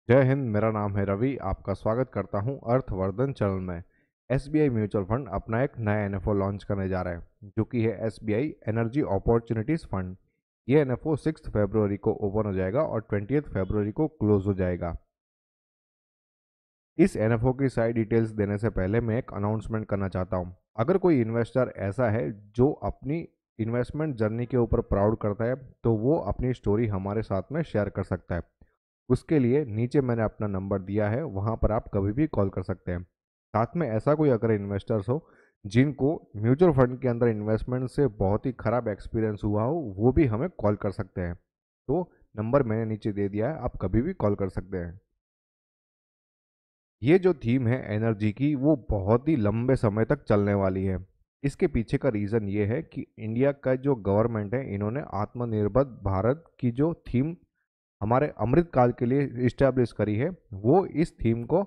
जय हिंद। मेरा नाम है रवि। आपका स्वागत करता हूं अर्थवर्धन चैनल में। एसबीआई म्यूचुअल फंड अपना एक नया एनएफओ लॉन्च करने जा रहा है, जो कि है एसबीआई एनर्जी अपॉर्चुनिटीज फंड। ये एनएफओ 6 फरवरी को ओपन हो जाएगा और 20 फरवरी को क्लोज हो जाएगा। इस एनएफओ की सारी डिटेल्स देने से पहले मैं एक अनाउंसमेंट करना चाहता हूं। अगर कोई इन्वेस्टर ऐसा है जो अपनी इन्वेस्टमेंट जर्नी के ऊपर प्राउड करता है, तो वो अपनी स्टोरी हमारे साथ में शेयर कर सकता है। उसके लिए नीचे मैंने अपना नंबर दिया है, वहाँ पर आप कभी भी कॉल कर सकते हैं। साथ में ऐसा कोई अगर इन्वेस्टर्स हो जिनको म्यूचुअल फंड के अंदर इन्वेस्टमेंट से बहुत ही खराब एक्सपीरियंस हुआ हो, वो भी हमें कॉल कर सकते हैं। तो नंबर मैंने नीचे दे दिया है, आप कभी भी कॉल कर सकते हैं। ये जो थीम है एनर्जी की, वो बहुत ही लंबे समय तक चलने वाली है। इसके पीछे का रीज़न ये है कि इंडिया का जो गवर्नमेंट है, इन्होंने आत्मनिर्भर भारत की जो थीम हमारे अमृत काल के लिए इस्टेब्लिश करी है, वो इस थीम को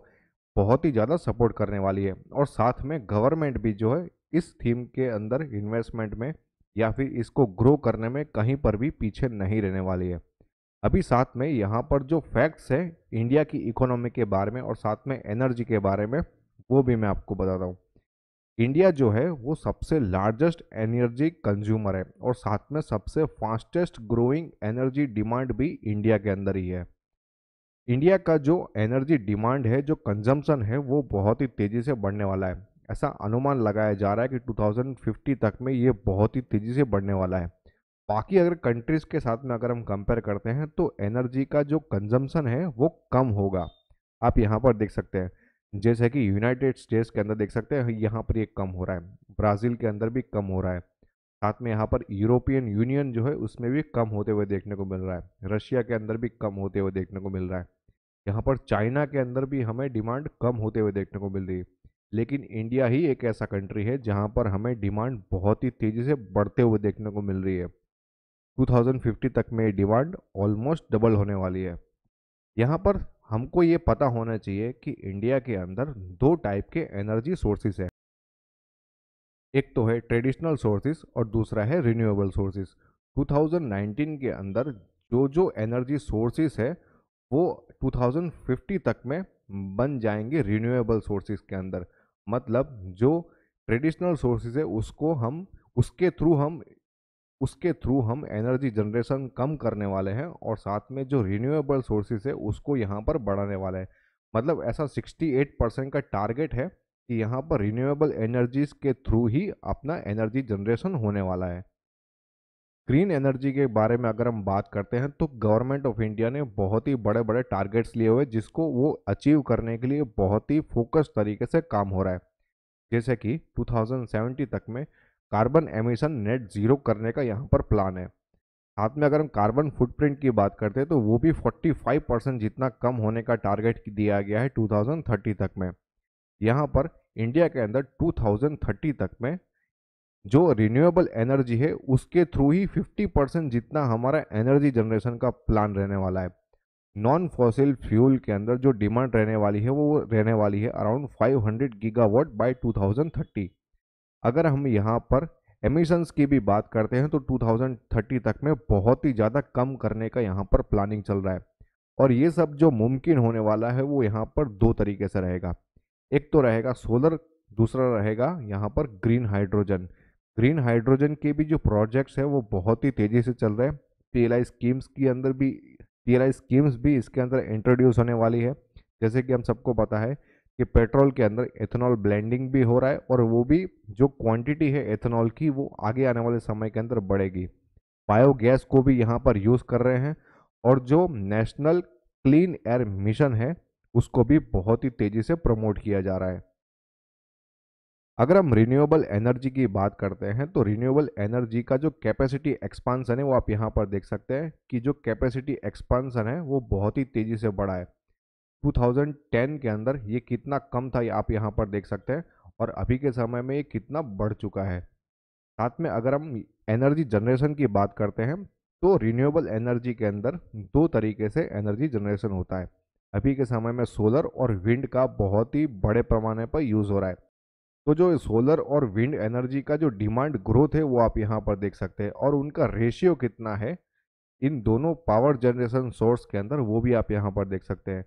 बहुत ही ज़्यादा सपोर्ट करने वाली है। और साथ में गवर्नमेंट भी जो है इस थीम के अंदर इन्वेस्टमेंट में या फिर इसको ग्रो करने में कहीं पर भी पीछे नहीं रहने वाली है। अभी साथ में यहाँ पर जो फैक्ट्स है इंडिया की इकोनॉमी के बारे में और साथ में एनर्जी के बारे में, वो भी मैं आपको बताता हूँ। इंडिया जो है वो सबसे लार्जेस्ट एनर्जी कंज्यूमर है और साथ में सबसे फास्टेस्ट ग्रोइंग एनर्जी डिमांड भी इंडिया के अंदर ही है। इंडिया का जो एनर्जी डिमांड है, जो कंजम्पशन है, वो बहुत ही तेज़ी से बढ़ने वाला है। ऐसा अनुमान लगाया जा रहा है कि 2050 तक में ये बहुत ही तेज़ी से बढ़ने वाला है। बाकी अगर कंट्रीज़ के साथ में अगर हम कंपेयर करते हैं, तो एनर्जी का जो कंजम्पशन है वो कम होगा। आप यहाँ पर देख सकते हैं, जैसे कि यूनाइटेड स्टेट्स के अंदर देख सकते हैं, यहाँ पर ये कम हो रहा है। ब्राज़ील के अंदर भी कम हो रहा है। साथ में यहाँ पर यूरोपियन यूनियन जो है उसमें भी कम होते हुए देखने को मिल रहा है। रशिया के अंदर भी कम होते हुए देखने को मिल रहा है। यहाँ पर चाइना के अंदर भी हमें डिमांड कम होते हुए देखने को मिल रही है। लेकिन इंडिया ही एक ऐसा कंट्री है जहाँ पर हमें डिमांड बहुत ही तेज़ी से बढ़ते हुए देखने को मिल रही है। 2050 तक में डिमांड ऑलमोस्ट डबल होने वाली है। यहाँ पर हमको ये पता होना चाहिए कि इंडिया के अंदर दो टाइप के एनर्जी सोर्सेज है। एक तो है ट्रेडिशनल सोर्सेज और दूसरा है रिन्यूएबल सोर्सेज। 2019 के अंदर जो जो एनर्जी सोर्सेज है, वो 2050 तक में बन जाएंगे रिन्यूएबल सोर्सेज के अंदर। मतलब जो ट्रेडिशनल सोर्सेज है उसको हम उसके थ्रू हम उसके थ्रू हम एनर्जी जनरेशन कम करने वाले हैं और साथ में जो रिन्यूएबल सोर्सेज है उसको यहाँ पर बढ़ाने वाले हैं। मतलब ऐसा 68% का टारगेट है कि यहाँ पर रिन्यूएबल एनर्जीज के थ्रू ही अपना एनर्जी जनरेशन होने वाला है। ग्रीन एनर्जी के बारे में अगर हम बात करते हैं, तो गवर्नमेंट ऑफ इंडिया ने बहुत ही बड़े बड़े टारगेट्स लिए हुए, जिसको वो अचीव करने के लिए बहुत ही फोकस तरीके से काम हो रहा है। जैसे कि 2070 तक में कार्बन एमिशन नेट जीरो करने का यहाँ पर प्लान है। साथ में अगर हम कार्बन फुटप्रिंट की बात करते हैं, तो वो भी 45% जितना कम होने का टारगेट दिया गया है 2030 तक में। यहाँ पर इंडिया के अंदर 2030 तक में जो रिन्यूएबल एनर्जी है उसके थ्रू ही 50% जितना हमारा एनर्जी जनरेशन का प्लान रहने वाला है। नॉन फॉसिल फ्यूल के अंदर जो डिमांड रहने वाली है वो रहने वाली है अराउंड 500 गीगावाट बाय 2030। अगर हम यहाँ पर एमिशंस की भी बात करते हैं, तो 2030 तक में बहुत ही ज़्यादा कम करने का यहाँ पर प्लानिंग चल रहा है। और ये सब जो मुमकिन होने वाला है वो यहाँ पर दो तरीके से रहेगा। एक तो रहेगा सोलर, दूसरा रहेगा यहाँ पर ग्रीन हाइड्रोजन। ग्रीन हाइड्रोजन के भी जो प्रोजेक्ट्स है वो बहुत ही तेज़ी से चल रहे हैं। पीएलआई स्कीम्स के अंदर भी पीएलआई स्कीम्स भी इसके अंदर इंट्रोड्यूस होने वाली है। जैसे कि हम सबको पता है कि पेट्रोल के अंदर एथेनॉल ब्लेंडिंग भी हो रहा है, और वो भी जो क्वांटिटी है एथेनॉल की वो आगे आने वाले समय के अंदर बढ़ेगी। बायोगैस को भी यहाँ पर यूज़ कर रहे हैं, और जो नेशनल क्लीन एयर मिशन है उसको भी बहुत ही तेज़ी से प्रमोट किया जा रहा है। अगर हम रिन्यूएबल एनर्जी की बात करते हैं, तो रिन्यूएबल एनर्जी का जो कैपेसिटी एक्सपांसन है वो आप यहाँ पर देख सकते हैं कि जो कैपेसिटी एक्सपांसन है वो बहुत ही तेज़ी से बढ़ा है। 2010 के अंदर ये कितना कम था, ये आप यहाँ पर देख सकते हैं, और अभी के समय में ये कितना बढ़ चुका है। साथ में अगर हम एनर्जी जनरेशन की बात करते हैं, तो रिन्यूएबल एनर्जी के अंदर दो तरीके से एनर्जी जनरेशन होता है। अभी के समय में सोलर और विंड का बहुत ही बड़े पैमाने पर यूज़ हो रहा है। तो जो सोलर और विंड एनर्जी का जो डिमांड ग्रोथ है वो आप यहाँ पर देख सकते हैं, और उनका रेशियो कितना है इन दोनों पावर जनरेशन सोर्स के अंदर, वो भी आप यहाँ पर देख सकते हैं।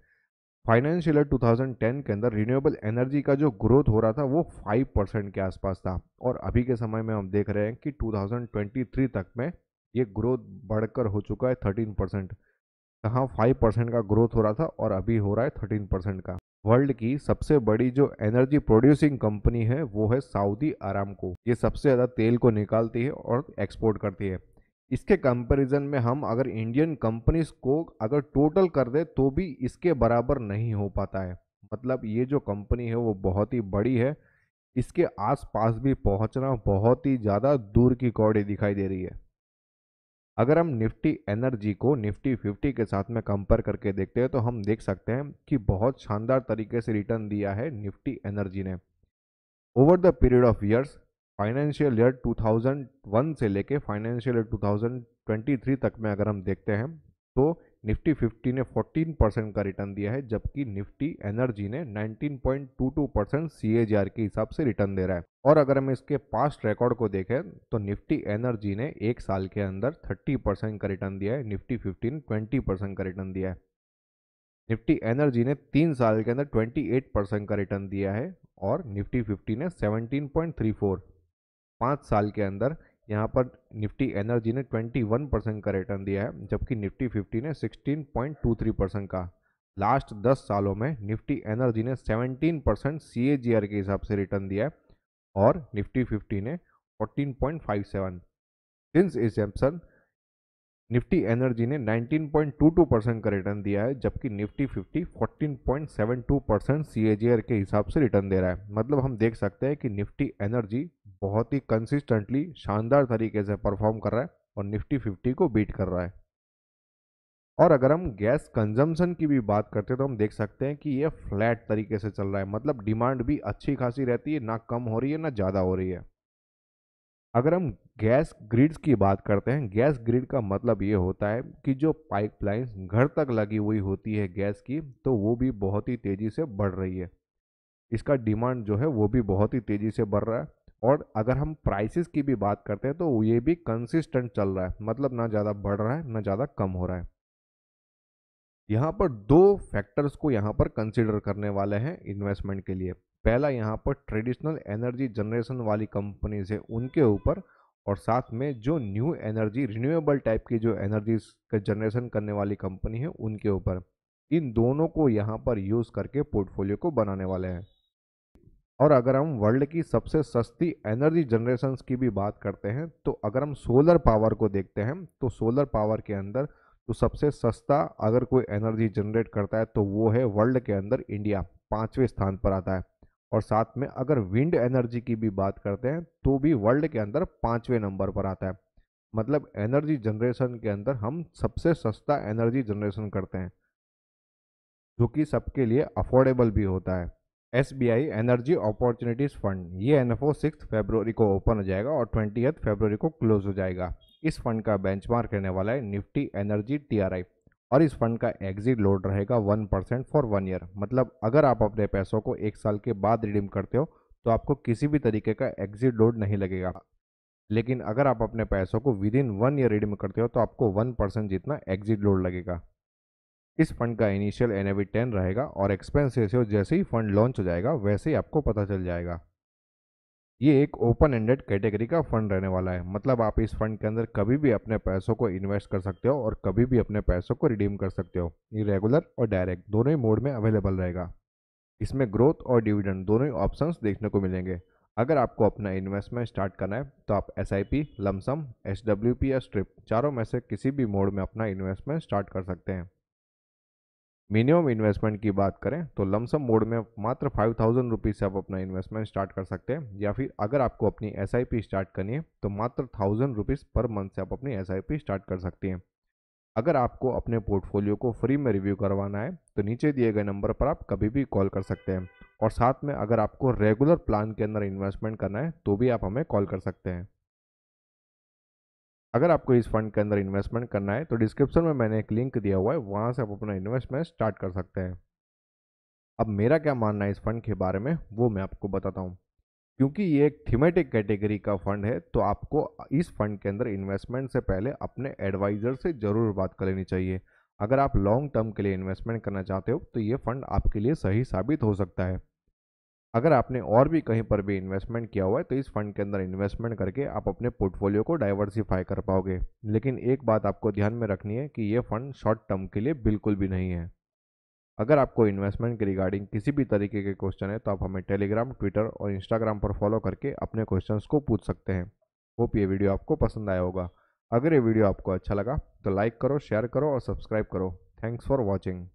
फाइनेंशियल ईयर 2010 के अंदर रिन्यूएबल एनर्जी का जो ग्रोथ हो रहा था वो 5% के आसपास था, और अभी के समय में हम देख रहे हैं कि 2023 तक में ये ग्रोथ बढ़कर हो चुका है 13%। कहाँ 5% का ग्रोथ हो रहा था और अभी हो रहा है 13% का। वर्ल्ड की सबसे बड़ी जो एनर्जी प्रोड्यूसिंग कंपनी है वो है सऊदी अरामको। ये सबसे ज़्यादा तेल को निकालती है और एक्सपोर्ट करती है। इसके कंपैरिजन में हम अगर इंडियन कंपनीज को अगर टोटल कर दे तो भी इसके बराबर नहीं हो पाता है। मतलब ये जो कंपनी है वो बहुत ही बड़ी है, इसके आसपास भी पहुंचना बहुत ही ज़्यादा दूर की कौड़ी दिखाई दे रही है। अगर हम निफ्टी एनर्जी को निफ्टी 50 के साथ में कंपेयर करके देखते हैं तो हम देख सकते हैं कि बहुत शानदार तरीके से रिटर्न दिया है निफ्टी एनर्जी ने over the period of years. Financial year 2001 से लेके फाइनेंशियल ईयर 2023 तक में अगर हम देखते हैं तो निफ्टी 50 ने 14% का रिटर्न दिया है, जबकि निफ्टी एनर्जी ने 19.22% CAGR के हिसाब से रिटर्न दे रहा है। और अगर हम इसके पास्ट रिकॉर्ड को देखें तो निफ्टी एनर्जी ने एक साल के अंदर 30% का रिटर्न दिया है, निफ्टी 50 ने 20% का रिटर्न दिया है। निफ्टी एनर्जी ने 3 साल के अंदर 28% का रिटर्न दिया है और निफ्टी 50 ने 17.34। 5 साल के अंदर यहाँ पर निफ्टी एनर्जी ने 21% का रिटर्न दिया है, जबकि निफ्टी 50 ने 16.23% का। लास्ट 10 सालों में निफ्टी एनर्जी ने 17% CAGR के हिसाब से रिटर्न दिया है और निफ्टी 50 ने 14.57। सिंस इंसेप्शन निफ्टी एनर्जी ने 19.22% का रिटर्न दिया है, जबकि निफ्टी 50 14.72% CAGR के हिसाब से रिटर्न दे रहा है। मतलब हम देख सकते हैं कि निफ्टी एनर्जी बहुत ही कंसिस्टेंटली शानदार तरीके से परफॉर्म कर रहा है और निफ्टी 50 को बीट कर रहा है। और अगर हम गैस कंजम्पशन की भी बात करते हैं तो हम देख सकते हैं कि ये फ्लैट तरीके से चल रहा है। मतलब डिमांड भी अच्छी खासी रहती है, ना कम हो रही है ना ज़्यादा हो रही है। अगर हम गैस ग्रिड्स की बात करते हैं, गैस ग्रिड का मतलब ये होता है कि जो पाइपलाइंस घर तक लगी हुई होती है गैस की, तो वो भी बहुत ही तेज़ी से बढ़ रही है। इसका डिमांड जो है वो भी बहुत ही तेज़ी से बढ़ रहा है। और अगर हम प्राइसेस की भी बात करते हैं तो ये भी कंसिस्टेंट चल रहा है, मतलब ना ज़्यादा बढ़ रहा है ना ज़्यादा कम हो रहा है। यहाँ पर दो फैक्टर्स को यहाँ पर कंसिडर करने वाले हैं इन्वेस्टमेंट के लिए। पहला यहाँ पर ट्रेडिशनल एनर्जी जनरेशन वाली कंपनीज है उनके ऊपर, और साथ में जो न्यू एनर्जी रिन्यूएबल टाइप की जो एनर्जी का जनरेशन करने वाली कंपनी है उनके ऊपर। इन दोनों को यहाँ पर यूज़ करके पोर्टफोलियो को बनाने वाले हैं। और अगर हम वर्ल्ड की सबसे सस्ती एनर्जी जनरेशंस की भी बात करते हैं तो अगर हम सोलर पावर को देखते हैं तो सोलर पावर के अंदर तो सबसे सस्ता अगर कोई एनर्जी जनरेट करता है तो वो है वर्ल्ड के अंदर इंडिया, 5वें स्थान पर आता है। और साथ में अगर विंड एनर्जी की भी बात करते हैं तो भी वर्ल्ड के अंदर 5वें नंबर पर आता है। मतलब एनर्जी जनरेशन के अंदर हम सबसे सस्ता एनर्जी जनरेशन करते हैं, जो कि सबके लिए अफोर्डेबल भी होता है। SBI एनर्जी अपॉर्चुनिटीज फंड, ये NFO 6 फरवरी को ओपन हो जाएगा और 20 फरवरी को क्लोज हो जाएगा। इस फंड का बेंचमार्क रहने वाला है निफ्टी एनर्जी TRI, और इस फंड का एग्जिट लोड रहेगा 1% फॉर 1 ईयर। मतलब अगर आप अपने पैसों को एक साल के बाद रिडीम करते हो तो आपको किसी भी तरीके का एग्जिट लोड नहीं लगेगा, लेकिन अगर आप अपने पैसों को विद इन 1 ईयर रिडीम करते हो तो आपको 1% जितना एग्जिट लोड लगेगा। इस फंड का इनिशियल NAV 10 रहेगा और एक्सपेंस रेशियो जैसे ही फंड लॉन्च हो जाएगा वैसे ही आपको पता चल जाएगा। ये एक ओपन एंडेड कैटेगरी का फंड रहने वाला है, मतलब आप इस फंड के अंदर कभी भी अपने पैसों को इन्वेस्ट कर सकते हो और कभी भी अपने पैसों को रिडीम कर सकते हो। ये रेगुलर और डायरेक्ट दोनों ही मोड में अवेलेबल रहेगा। इसमें ग्रोथ और डिविडेंड दोनों ही ऑप्शंस देखने को मिलेंगे। अगर आपको अपना इन्वेस्टमेंट स्टार्ट करना है तो आप SIP, लमसम, SWP या स्ट्रिप चारों में से किसी भी मोड में अपना इन्वेस्टमेंट स्टार्ट कर सकते हैं। मिनिमम इन्वेस्टमेंट की बात करें तो लमसम मोड में मात्र 5000 रुपीज़ से आप अपना इन्वेस्टमेंट स्टार्ट कर सकते हैं, या फिर अगर आपको अपनी SIP स्टार्ट करनी है तो मात्र 1000 रुपीज़ पर मंथ से आप अपनी SIP स्टार्ट कर सकती हैं। अगर आपको अपने पोर्टफोलियो को फ्री में रिव्यू करवाना है तो नीचे दिए गए नंबर पर आप कभी भी कॉल कर सकते हैं, और साथ में अगर आपको रेगुलर प्लान के अंदर इन्वेस्टमेंट करना है तो भी आप हमें कॉल कर सकते हैं। अगर आपको इस फंड के अंदर इन्वेस्टमेंट करना है तो डिस्क्रिप्शन में मैंने एक लिंक दिया हुआ है, वहाँ से आप अपना इन्वेस्टमेंट स्टार्ट कर सकते हैं। अब मेरा क्या मानना है इस फंड के बारे में वो मैं आपको बताता हूँ। क्योंकि ये एक थीमेटिक कैटेगरी का फंड है तो आपको इस फंड के अंदर इन्वेस्टमेंट से पहले अपने एडवाइज़र से ज़रूर बात कर लेनी चाहिए। अगर आप लॉन्ग टर्म के लिए इन्वेस्टमेंट करना चाहते हो तो ये फंड आपके लिए सही साबित हो सकता है। अगर आपने और भी कहीं पर भी इन्वेस्टमेंट किया हुआ है तो इस फंड के अंदर इन्वेस्टमेंट करके आप अपने पोर्टफोलियो को डाइवर्सिफाई कर पाओगे। लेकिन एक बात आपको ध्यान में रखनी है कि ये फंड शॉर्ट टर्म के लिए बिल्कुल भी नहीं है। अगर आपको इन्वेस्टमेंट के रिगार्डिंग किसी भी तरीके के क्वेश्चन है तो आप हमें टेलीग्राम, ट्विटर और इंस्टाग्राम पर फॉलो करके अपने क्वेश्चंस को पूछ सकते हैं। होप ये वीडियो आपको पसंद आया होगा। अगर ये वीडियो आपको अच्छा लगा तो लाइक करो, शेयर करो और सब्सक्राइब करो। Thanks for watching.